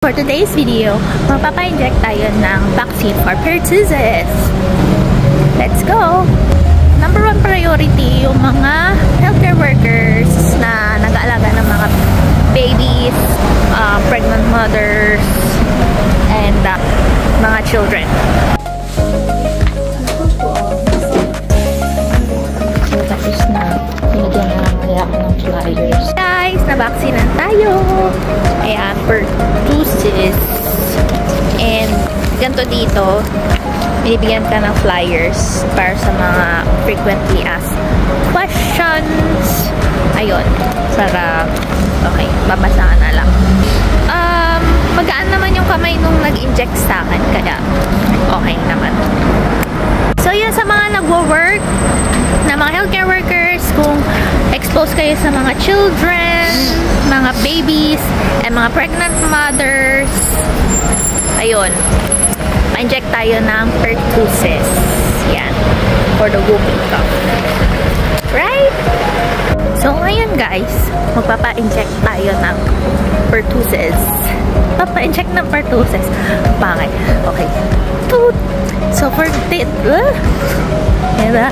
For today's video, magpapa-inject tayo ng vaccine for pertussis. Let's go! Number one priority yung mga healthcare workers na nag-aalaga ng mga babies, pregnant mothers, and mga children. So, tapos na. Nilagyan na lang kaya ako ng flyers. Guys, na-vaksinan tayo. Ayan, pertussis. And, ganito dito, binibigyan ka ng flyers para sa mga frequently asked questions. Ayun, sarap. Okay, babasaan na lang. Magaan naman yung kamay nung nag-inject sa akin, kaya okay naman. So, yun sa mga nagwo-work na mga healthcare workers, kung exposed kayo sa mga children, mga babies, and mga pregnant mothers, ayun, ma-inject tayo ng pertussis. Yan, for the whooping cough. Right? So, ngayon guys, magpapa-inject tayo ng pertussis. Papa-inject ng pertussis. Pangit. Okay. Toot! So, for this, diba?